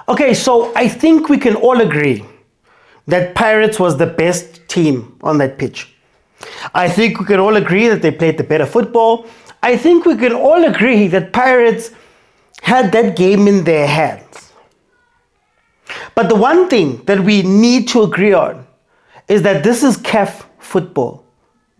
Okay, so I think we can all agree that Pirates was the best team on that pitch. I think we can all agree that they played the better football. I think we can all agree that Pirates had that game in their hands. But the one thing that we need to agree on is that this is CAF football.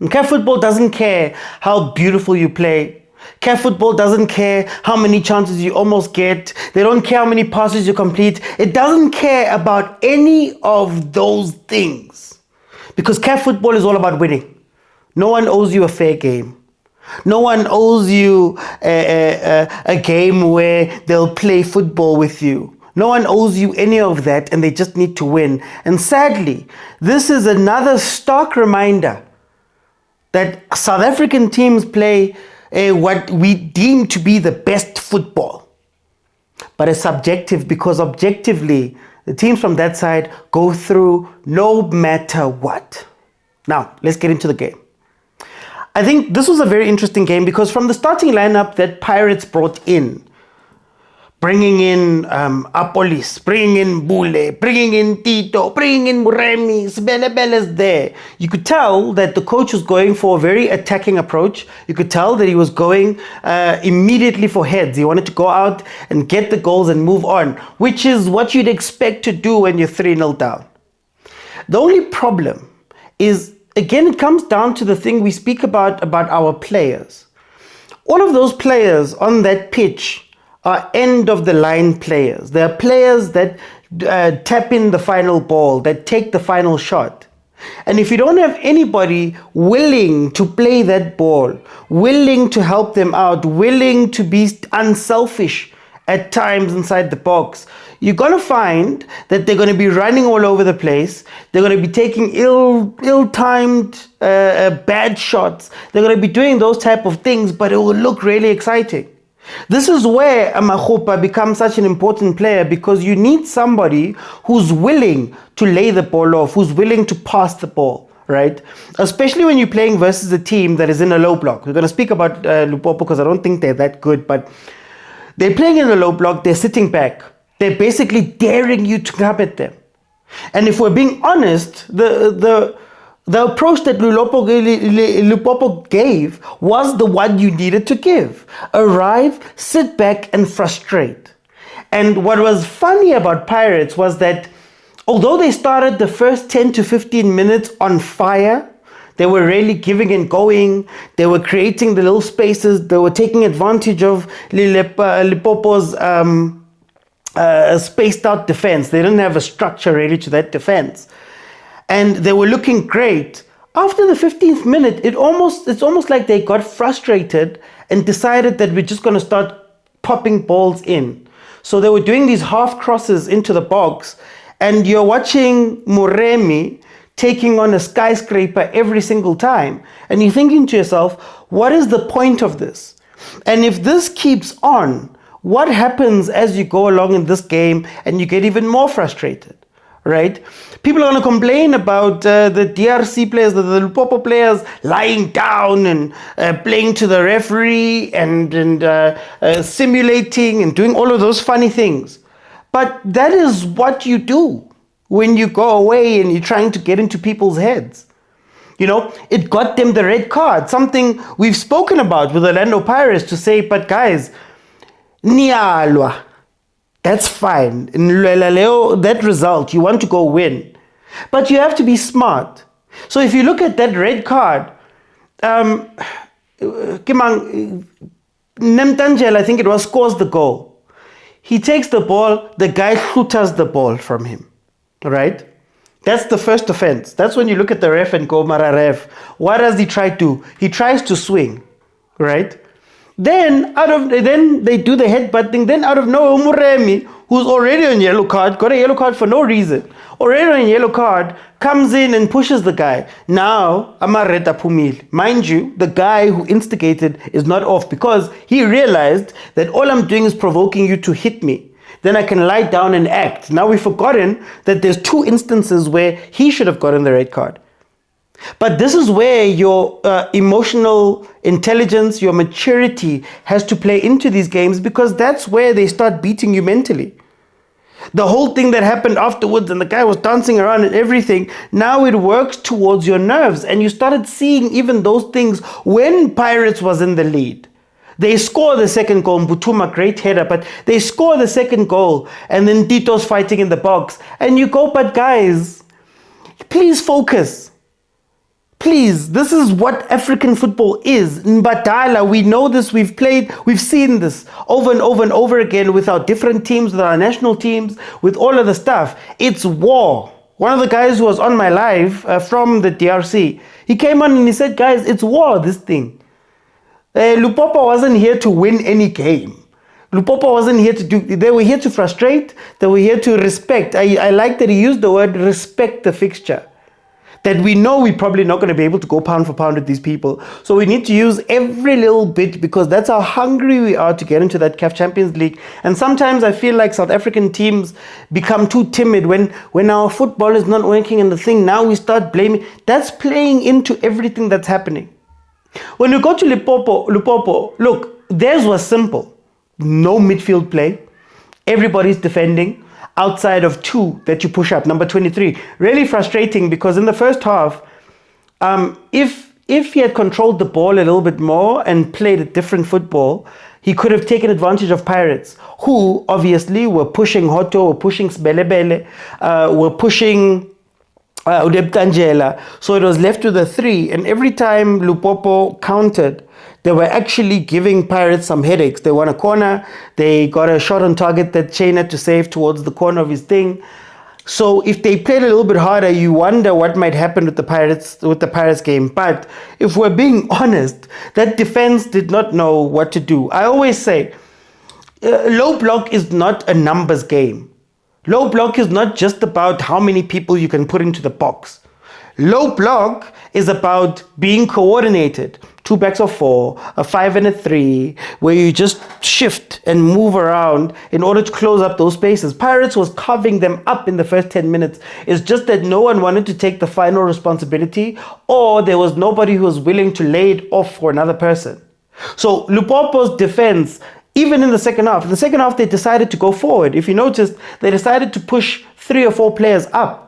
And CAF football doesn't care how beautiful you play. CAF football doesn't care how many chances you almost get. They don't care how many passes you complete. It doesn't care about any of those things. Because CAF football is all about winning. No one owes you a fair game. No one owes you a game where they'll play football with you. No one owes you any of that, and they just need to win. And sadly, this is another stark reminder that South African teams play what we deem to be the best football. But it's subjective, because objectively, the teams from that side go through no matter what. Now, let's get into the game. I think this was a very interesting game because from the starting lineup that Pirates brought in, bringing in Apolis, bringing in Bule, bringing in Tito, bringing in Muremi, Sibelebele's there. You could tell that the coach was going for a very attacking approach. You could tell that he was going immediately for heads. He wanted to go out and get the goals and move on, which is what you'd expect to do when you're 3-0 down. The only problem is, again, it comes down to the thing we speak about our players. All of those players on that pitch are end-of-the-line players. They are players that tap in the final ball, that take the final shot. And if you don't have anybody willing to play that ball, willing to help them out, willing to be unselfish at times inside the box, you're going to find that they're going to be running all over the place. They're going to be taking ill-timed bad shots. They're going to be doing those type of things, but it will look really exciting. This is where a Makgopa becomes such an important player, because you need somebody who's willing to lay the ball off, who's willing to pass the ball, right? Especially when you're playing versus a team that is in a low block. We're going to speak about Lupopo because I don't think they're that good, but they're playing in a low block, they're sitting back. They're basically daring you to come at them. And if we're being honest, the approach that Lupopo gave was the one you needed to give. Arrive, sit back, and frustrate. And what was funny about Pirates was that although they started the first 10 to 15 minutes on fire, they were really giving and going. They were creating the little spaces. They were taking advantage of Lupopo's spaced out defense. They didn't have a structure really to that defense. And they were looking great. After the 15th minute, it's almost like they got frustrated and decided that we're just going to start popping balls in. So they were doing these half crosses into the box, and you're watching Muremi taking on a skyscraper every single time. And you're thinking to yourself, what is the point of this? And if this keeps on, what happens as you go along in this game and you get even more frustrated? Right? People are going to complain about the DRC players, the Lupopo players lying down and playing to the referee and simulating and doing all of those funny things. But that is what you do when you go away and you're trying to get into people's heads. You know, it got them the red card, something we've spoken about with Orlando Pirates, to say, but guys, Nialwa. That's fine. In that result, you want to go win. But you have to be smart. So if you look at that red card, Nemtangel, I think it was, scores the goal. He takes the ball, the guy shooters the ball from him. Right? That's the first offense. That's when you look at the ref and go, Mara ref, what does he try to? He tries to swing. Right? Then they do the headbutting. Then out of nowhere, Muremi, who's already on yellow card, got a yellow card for no reason, already on yellow card, comes in and pushes the guy. Now, Amareta Pumil. Mind you, the guy who instigated is not off, because he realized that all I'm doing is provoking you to hit me. Then I can lie down and act. Now we've forgotten that there's two instances where he should have gotten the red card. But this is where your emotional intelligence, your maturity has to play into these games, because that's where they start beating you mentally. The whole thing that happened afterwards and the guy was dancing around and everything, now it works towards your nerves. And you started seeing even those things when Pirates was in the lead. They score the second goal, Mbutuma, great header, but they score the second goal and then Tito's fighting in the box. And you go, but guys, please focus. Please, this is what African football is. Mbadala, we know this, we've seen this over and over and over again with our different teams, with our national teams, with all of the stuff. It's war. One of the guys who was on my live from the DRC, he came on and he said, guys, it's war, this thing. Lupopo wasn't here to win any game. Lupopo wasn't here to do, they were here to frustrate, they were here to respect. I like that he used the word respect the fixture. That we know we're probably not going to be able to go pound for pound with these people. So we need to use every little bit because that's how hungry we are to get into that CAF Champions League. And sometimes I feel like South African teams become too timid when our football is not working and the thing, now we start blaming. That's playing into everything that's happening. When you go to Lupopo, look, theirs was simple. No midfield play. Everybody's defending. Outside of two that you push up, number 23. Really frustrating because in the first half, if he had controlled the ball a little bit more and played a different football, he could have taken advantage of Pirates, who obviously were pushing Hoto, were pushing Sbelebele, were pushing Udebtangela. So it was left with a 3. And every time Lupopo countered, they were actually giving Pirates some headaches. They won a corner. They got a shot on target that Chain had to save towards the corner of his thing. So if they played a little bit harder, you wonder what might happen with the Pirates game. But if we're being honest, that defense did not know what to do. I always say, low block is not a numbers game. Low block is not just about how many people you can put into the box. Low block is about being coordinated. 2 backs of 4, a 5 and a 3, where you just shift and move around in order to close up those spaces. Pirates was carving them up in the first 10 minutes. It's just that no one wanted to take the final responsibility, or there was nobody who was willing to lay it off for another person. So Lupopo's defense, even in the second half, they decided to go forward. If you noticed, they decided to push 3 or 4 players up.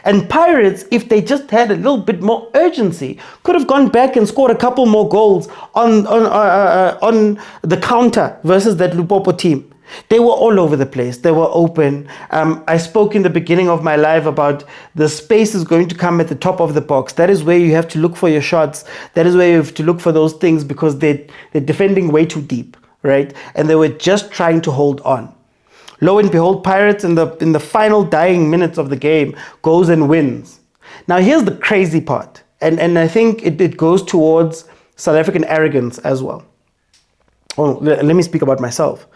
And Pirates, if they just had a little bit more urgency, could have gone back and scored a couple more goals on the counter versus that Lupopo team. They were all over the place. They were open. I spoke in the beginning of my live about the space is going to come at the top of the box. That is where you have to look for your shots. That is where you have to look for those things because they're defending way too deep, right? And they were just trying to hold on. Lo and behold, Pirates in the final dying minutes of the game goes and wins. Now here's the crazy part, and I think it goes towards South African arrogance as well. Oh, let me speak about myself.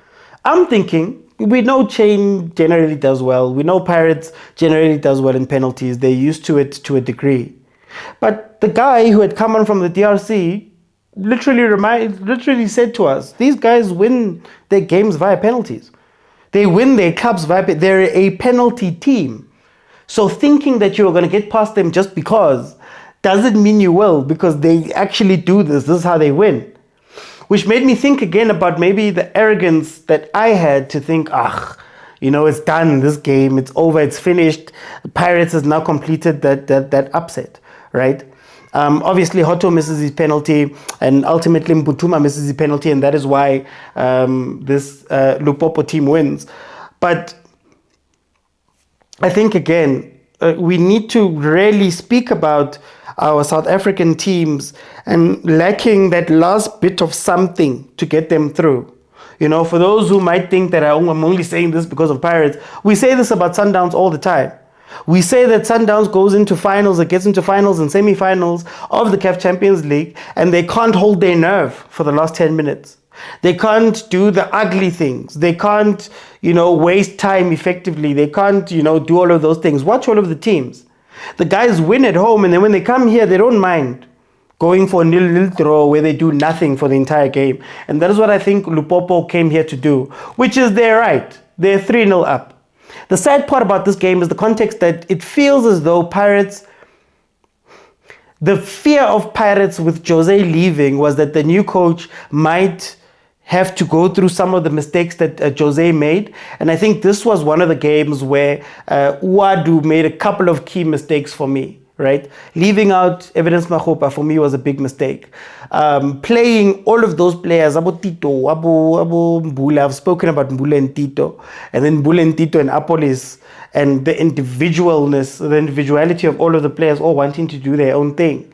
I'm thinking, we know Chain generally does well. We know Pirates generally does well in penalties. They're used to it to a degree. But the guy who had come on from the DRC literally said to us, these guys win their games via penalties. They win their clubs via, they're a penalty team. So thinking that you're going to get past them just because doesn't mean you will, because they actually do this. This is how they win. Which made me think again about maybe the arrogance that I had to think, it's done, this game, it's over, it's finished. Pirates has now completed that upset, right? Obviously, Hoto misses his penalty, and ultimately Mbutuma misses his penalty, and that is why this Lupopo team wins. But I think, again, we need to really speak about our South African teams and lacking that last bit of something to get them through. For those who might think that I'm only saying this because of Pirates, we say this about Sundowns all the time. We say that Sundowns goes into finals, it gets into finals and semi-finals of the CAF Champions League, and they can't hold their nerve for the last 10 minutes. They can't do the ugly things. They can't, waste time effectively. They can't, do all of those things. Watch all of the teams. The guys win at home, and then when they come here, they don't mind going for a 0-0 draw where they do nothing for the entire game. And that is what I think Lupopo came here to do, which is their right. They're 3-0 up. The sad part about this game is the context that it feels as though Pirates, the fear of Pirates with Jose leaving was that the new coach might have to go through some of the mistakes that Jose made. And I think this was one of the games where OUADDOU made a couple of key mistakes for me, right? Leaving out Evidence Mahopa for me was a big mistake. Playing all of those players, Abo Tito, Abo Mbula, I've spoken about Mbula and Tito, and then Mbula and Tito and Apolis, and the individuality of all of the players all wanting to do their own thing.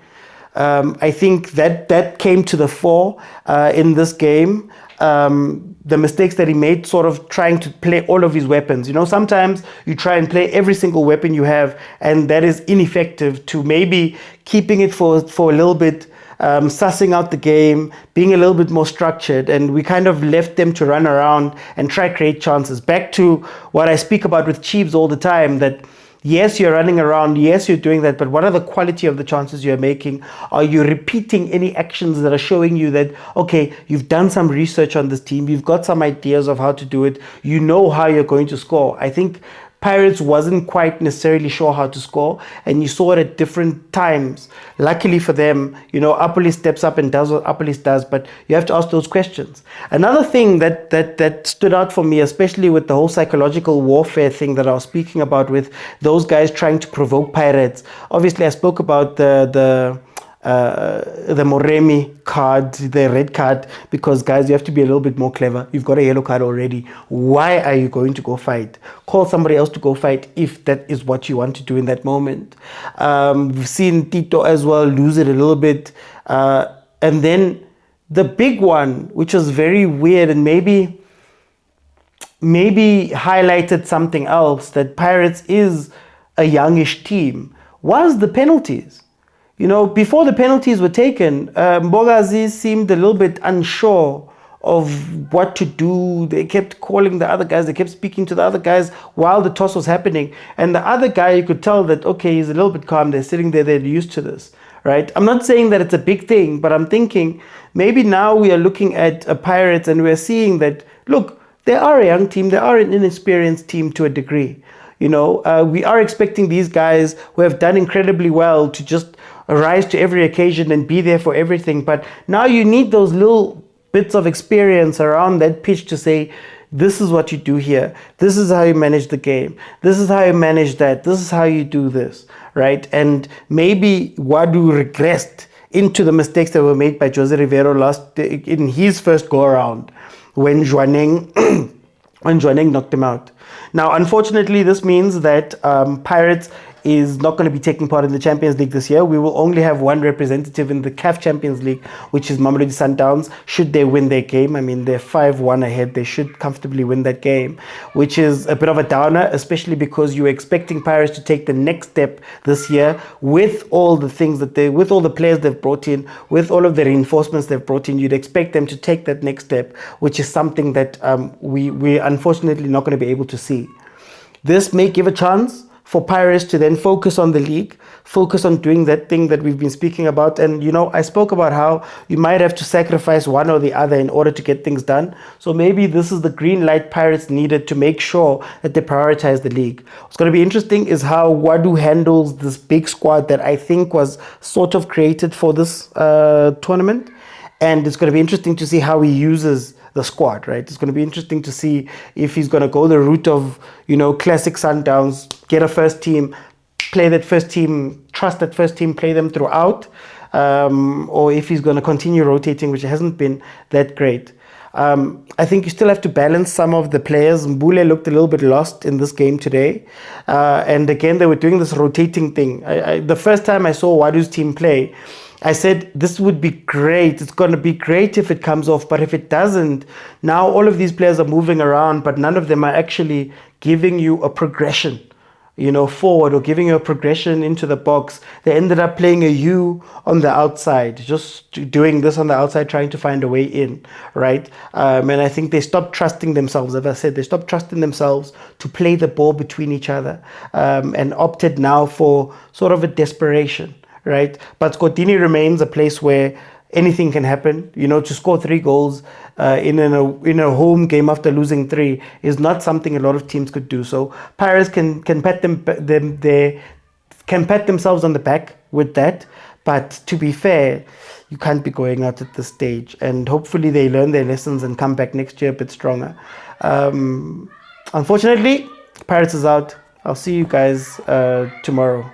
I think that came to the fore in this game. The mistakes that he made, sort of trying to play all of his weapons. You know, sometimes you try and play every single weapon you have, and that is ineffective to maybe keeping it for a little bit, sussing out the game, being a little bit more structured, and we kind of left them to run around and try create chances. Back to what I speak about with Chiefs all the time, that yes, you're running around, yes, you're doing that, but what are the quality of the chances you're making? Are you repeating any actions that are showing you that, okay, you've done some research on this team, you've got some ideas of how to do it, you know how you're going to score? I think Pirates wasn't quite necessarily sure how to score, and you saw it at different times. Luckily for them, you know, Apoli steps up and does what Apoli does, but you have to ask those questions. Another thing that stood out for me, especially with the whole psychological warfare thing that I was speaking about with those guys trying to provoke Pirates. Obviously, I spoke about the Moremi card, the red card, because guys, you have to be a little bit more clever. You've got a yellow card already. Why are you going to go fight? Call somebody else to go fight if that is what you want to do in that moment. We've seen Tito as well lose it a little bit. And then the big one, which was very weird and maybe highlighted something else, that Pirates is a youngish team, was the penalties. You know, before the penalties were taken, Mbogazi seemed a little bit unsure of what to do. They kept calling the other guys. They kept speaking to the other guys while the toss was happening. And the other guy, you could tell that, okay, he's a little bit calm. They're sitting there. They're used to this, right? I'm not saying that it's a big thing, but I'm thinking maybe now we are looking at a Pirates and we're seeing that, look, they are a young team. They are an inexperienced team to a degree. You know, we are expecting these guys who have done incredibly well to just rise to every occasion and be there for everything. But now you need those little bits of experience around that pitch to say, this is what you do here. This is how you manage the game. This is how you manage that. This is how you do this, right? And maybe OUADDOU regressed into the mistakes that were made by Jose Rivero in his first go-around when Jwaneng knocked him out. Now, unfortunately, this means that Pirates is not going to be taking part in the Champions League this year. We will only have one representative in the CAF Champions League, which is Mamelodi Sundowns, should they win their game. I mean, they're 5-1 ahead. They should comfortably win that game, which is a bit of a downer, especially because you're expecting Pirates to take the next step this year with all the things with all the players they've brought in, with all of the reinforcements they've brought in. You'd expect them to take that next step, which is something that we're unfortunately not going to be able to see. This may give a chance for Pirates to then focus on the league, focus on doing that thing that we've been speaking about. And, you know, I spoke about how you might have to sacrifice one or the other in order to get things done. So maybe this is the green light Pirates needed to make sure that they prioritize the league. What's going to be interesting is how OUADDOU handles this big squad that I think was sort of created for this tournament. And it's going to be interesting to see how he uses the squad, right? It's going to be interesting to see if he's going to go the route of, you know, classic Sundowns, get a first team, play that first team, trust that first team, play them throughout, or if he's going to continue rotating, which hasn't been that great. I think you still have to balance some of the players. Mbule looked a little bit lost in this game today. And again, they were doing this rotating thing. The first time I saw OUADDOU's team play, I said, this would be great. It's going to be great if it comes off. But if it doesn't, now all of these players are moving around, but none of them are actually giving you a progression, you know, forward or giving you a progression into the box. They ended up playing a U on the outside, just doing this on the outside, trying to find a way in, right? And I think they stopped trusting themselves. As I said, they stopped trusting themselves to play the ball between each other, and opted now for sort of a desperation. Right, but Scotini remains a place where anything can happen. You know, to score 3 goals in a home game after losing 3 is not something a lot of teams could do. So Pirates can pat themselves on the back with that. But to be fair, you can't be going out at this stage. And hopefully they learn their lessons and come back next year a bit stronger. Unfortunately, Pirates is out. I'll see you guys tomorrow.